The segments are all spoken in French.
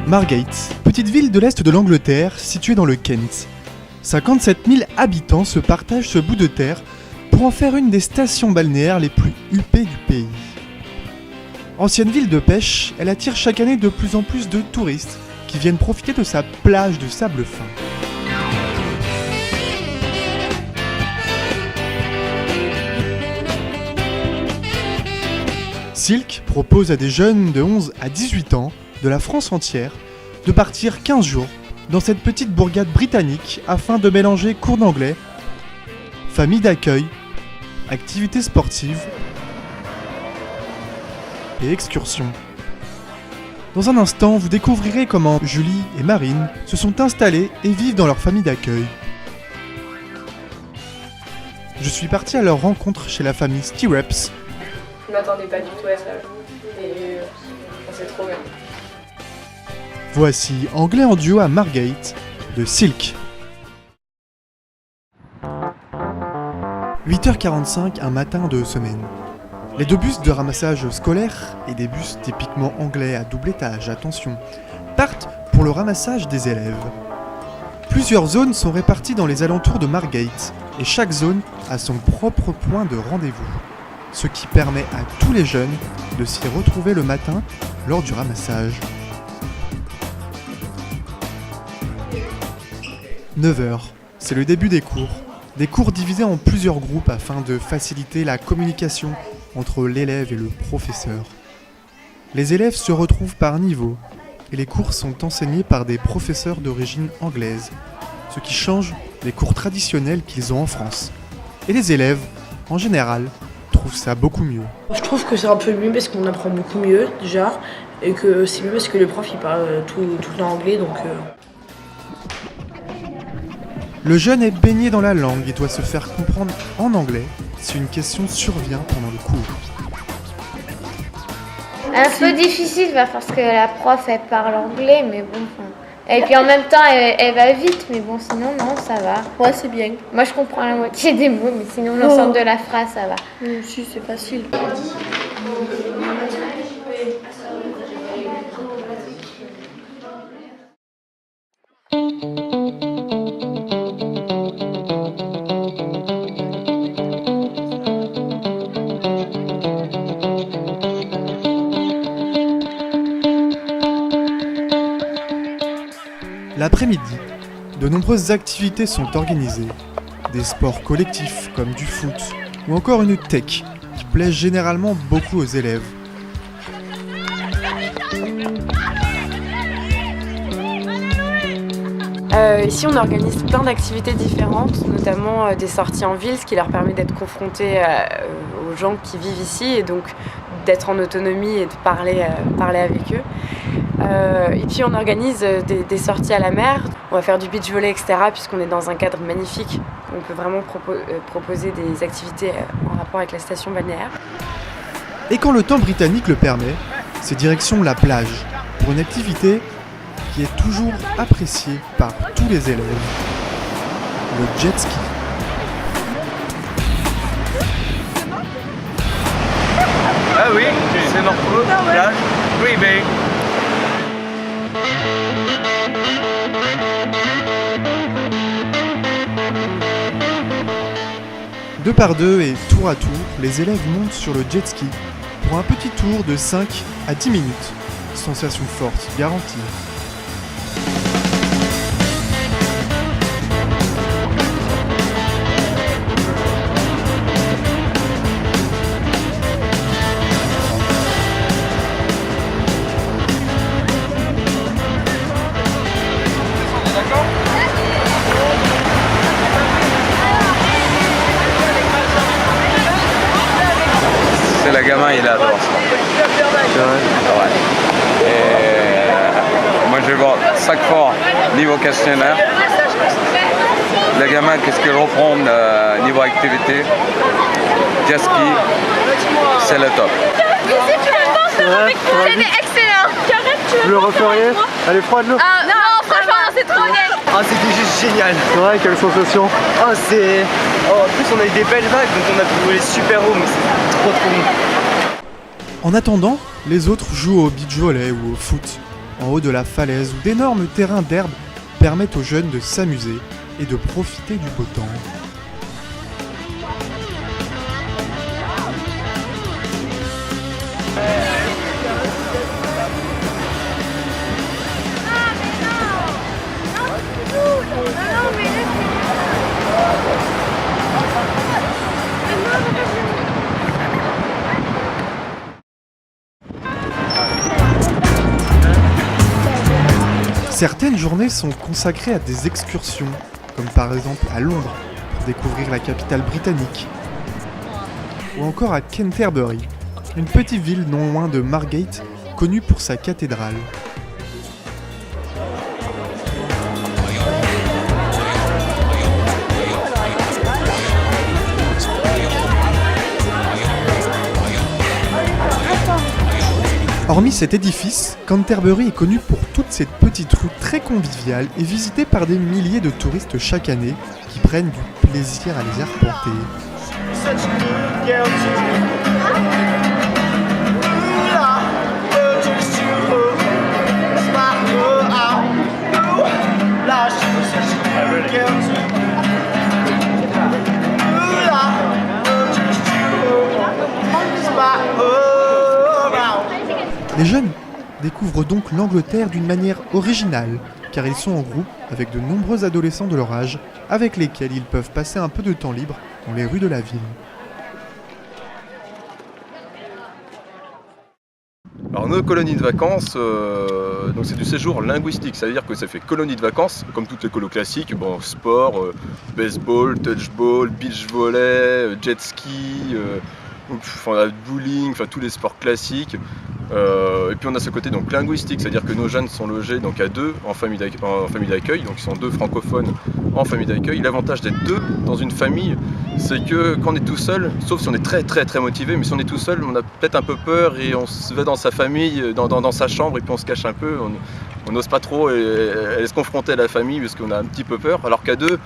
Margate, petite ville de l'est de l'Angleterre située dans le Kent. 57 000 habitants se partagent ce bout de terre pour en faire une des stations balnéaires les plus huppées du pays. Ancienne ville de pêche, elle attire chaque année de plus en plus de touristes qui viennent profiter de sa plage de sable fin. Silk propose à des jeunes de 11 à 18 ans de la France entière de partir 15 jours dans cette petite bourgade britannique afin de mélanger cours d'anglais, famille d'accueil, activités sportives et excursions. Dans un instant, vous découvrirez comment Julie et Marine se sont installées et vivent dans leur famille d'accueil. Je suis parti à leur rencontre chez la famille Stirrups. Je m'attendais pas du tout à ça. Et c'est trop bien. Voici Anglais en duo à Margate de Silk. 8h45 un matin de semaine. Les deux bus de ramassage scolaire et des bus typiquement anglais à double étage, attention, partent pour le ramassage des élèves. Plusieurs zones sont réparties dans les alentours de Margate et chaque zone a son propre point de rendez-vous, ce qui permet à tous les jeunes de s'y retrouver le matin lors du ramassage. 9h, c'est le début des cours divisés en plusieurs groupes afin de faciliter la communication entre l'élève et le professeur. Les élèves se retrouvent par niveau et les cours sont enseignés par des professeurs d'origine anglaise, ce qui change des cours traditionnels qu'ils ont en France. Et les élèves, en général, trouvent ça beaucoup mieux. Je trouve que c'est un peu mieux parce qu'on apprend beaucoup mieux déjà et que c'est mieux parce que le prof il parle tout le temps anglais donc... Le jeune est baigné dans la langue et doit se faire comprendre en anglais si une question survient pendant le cours. Un peu difficile parce que la prof elle parle anglais mais bon. Et puis en même temps elle va vite mais bon sinon non ça va. Ouais c'est bien. Moi je comprends la moitié des mots mais sinon l'ensemble de la phrase ça va. Si c'est facile. L'après-midi, de nombreuses activités sont organisées. Des sports collectifs comme du foot ou encore une tech qui plaît généralement beaucoup aux élèves. Ici, on organise plein d'activités différentes, notamment des sorties en ville, ce qui leur permet d'être confrontés aux gens qui vivent ici et donc d'être en autonomie et de parler avec eux. Et puis on organise des sorties à la mer, on va faire du beach volley, etc. puisqu'on est dans un cadre magnifique. On peut vraiment proposer des activités en rapport avec la station balnéaire. Et quand le temps britannique le permet, c'est direction la plage, pour une activité qui est toujours appréciée par tous les élèves, le jet ski. Ah oui, c'est notre plage. Oui, mais... Deux par deux et tour à tour, les élèves montent sur le jet ski pour un petit tour de 5 à 10 minutes. Sensation forte, garantie. C'est la gamin, il adore ça. C'est vrai. Ouais. Et moi je vais voir chaque fois niveau questionnaire. Les gamins, qu'est-ce qu'ils reprennent niveau activité? Jet ski, c'est le top. C'était excellent. Vous le referiez? Elle est froide l'eau? Ah non franchement c'est trop bien. Ah c'était juste génial. C'est vrai, quelle sensation? Ah c'est... Oh, en plus on a eu des belles vagues donc on a pu voler super haut mais c'est trop bon. En attendant, les autres jouent au beach volley ou au foot. en haut de la falaise où d'énormes terrains d'herbe permettent aux jeunes de s'amuser et de profiter du beau temps. Certaines journées sont consacrées à des excursions, comme par exemple à Londres, pour découvrir la capitale britannique, ou encore à Canterbury, une petite ville non loin de Margate, connue pour sa cathédrale. Hormis cet édifice, Canterbury est connu pour toute cette petite rue très conviviale et visitée par des milliers de touristes chaque année qui prennent du plaisir à les arpenter. Les jeunes découvrent donc l'Angleterre d'une manière originale, car ils sont en groupe avec de nombreux adolescents de leur âge, avec lesquels ils peuvent passer un peu de temps libre dans les rues de la ville. Alors nos colonies de vacances, donc c'est du séjour linguistique, ça veut dire que ça fait colonie de vacances, comme toutes les colos classiques, bon, sport, baseball, touchball, beach volley, jet ski, bowling, enfin tous les sports classiques. Et puis on a ce côté donc linguistique, c'est-à-dire que nos jeunes sont logés donc à deux en famille d'accueil, donc ils sont deux francophones en famille d'accueil. L'avantage d'être deux dans une famille, c'est que quand on est tout seul, sauf si on est très très très motivé, mais si on est tout seul, on a peut-être un peu peur et on se va dans sa famille, dans sa chambre et puis on se cache un peu, on n'ose pas trop aller se confronter à la famille parce qu'on a un petit peu peur, alors qu'à deux,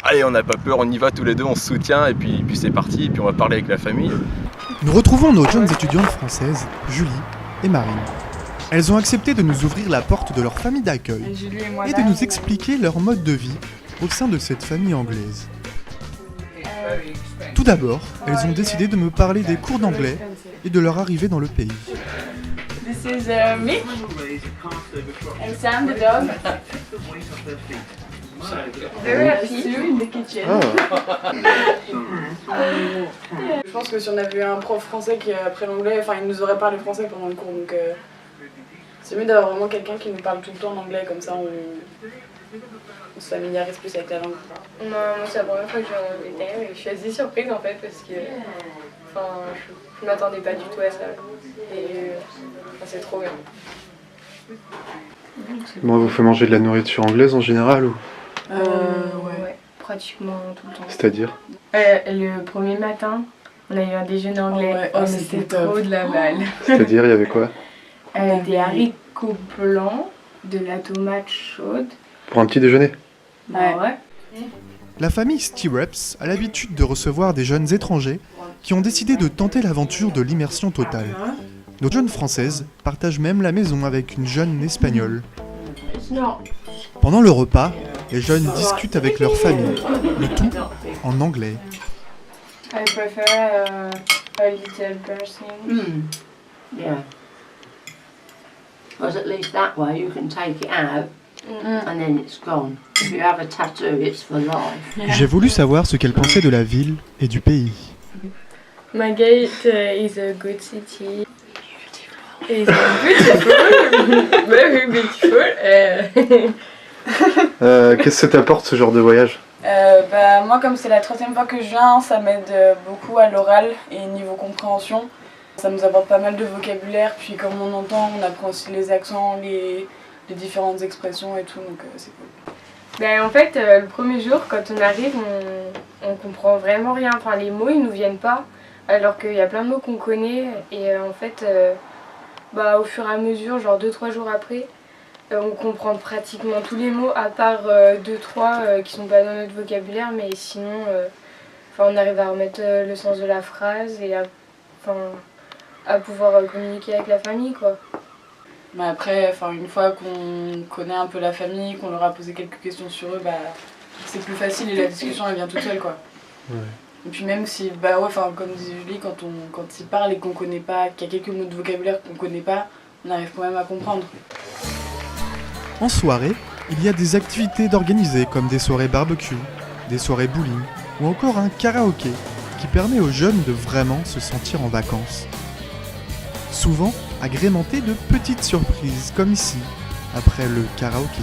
allez, on n'a pas peur, on y va tous les deux, on se soutient et puis c'est parti, et puis on va parler avec la famille. Nous retrouvons nos jeunes étudiantes françaises, Julie et Marine. Elles ont accepté de nous ouvrir la porte de leur famille d'accueil et de nous expliquer leur mode de vie au sein de cette famille anglaise. Tout d'abord, elles ont décidé de me parler des cours d'anglais et de leur arrivée dans le pays. This is Mick and Sam the dog. Very happy in the kitchen. Je pense que si on avait eu un prof français qui apprenait l'anglais, enfin il nous aurait parlé français pendant le cours, donc c'est mieux d'avoir vraiment quelqu'un qui nous parle tout le temps en anglais, comme ça on se familiarise plus avec la langue. Moi c'est la première fois que je vais en Angleterre et je suis assez surprise en fait parce que je m'attendais pas du tout à ça et c'est trop bien. Bon, vous fait manger de la nourriture anglaise en général ou Ouais, pratiquement tout le temps. C'est-à-dire Le premier matin, on a eu un déjeuner anglais. Ouais, c'était trop de la balle. C'est-à-dire, il y avait quoi? Des haricots blancs, de la tomate chaude. Pour un petit déjeuner? Ouais. La famille Stirrups a l'habitude de recevoir des jeunes étrangers qui ont décidé de tenter l'aventure de l'immersion totale. Nos jeunes françaises partagent même la maison avec une jeune espagnole. Pendant le repas, les jeunes discutent avec leur famille, le tout en anglais. I prefer a little person. Yeah. Because at least that way you can take it out and then it's gone. If you have a tattoo, it's for life. J'ai voulu savoir ce qu'elle pensait de la ville et du pays. Margate is a good city. It's beautiful. Very beautiful. Qu'est-ce que ça t'apporte ce genre de voyage? Moi comme c'est la 3e fois que je viens, ça m'aide beaucoup à l'oral et niveau compréhension. Ça nous apporte pas mal de vocabulaire, puis comme on entend, on apprend aussi les accents, les différentes expressions et tout, donc c'est cool. En fait, le premier jour, quand on arrive, on comprend vraiment rien. Enfin, les mots, ils nous viennent pas, alors qu'il y a plein de mots qu'on connaît. Et en fait, au fur et à mesure, genre 2-3 jours après, on comprend pratiquement tous les mots, à part 2-3 qui sont pas dans notre vocabulaire, mais sinon, on arrive à remettre le sens de la phrase et à pouvoir communiquer avec la famille, quoi. Mais après, une fois qu'on connaît un peu la famille, qu'on leur a posé quelques questions sur eux, c'est plus facile et la discussion elle vient toute seule quoi. Ouais. Et puis même si, comme disait Julie, quand ils parlent et qu'on connaît pas, qu'il y a quelques mots de vocabulaire qu'on connaît pas, on arrive quand même à comprendre. En soirée, il y a des activités d'organiser comme des soirées barbecue, des soirées bowling ou encore un karaoké qui permet aux jeunes de vraiment se sentir en vacances. Souvent agrémenté de petites surprises comme ici, après le karaoké.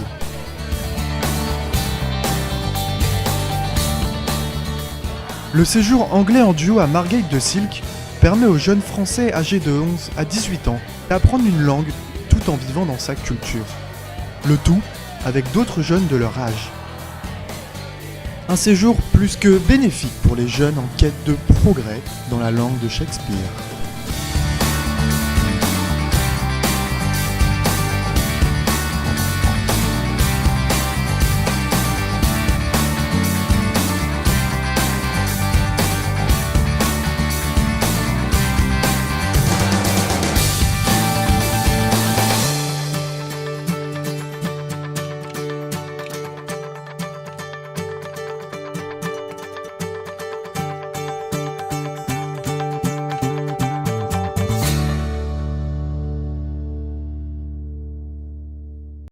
Le séjour anglais en duo à Margate de Silk permet aux jeunes Français âgés de 11 à 18 ans d'apprendre une langue tout en vivant dans sa culture. Le tout avec d'autres jeunes de leur âge. Un séjour plus que bénéfique pour les jeunes en quête de progrès dans la langue de Shakespeare.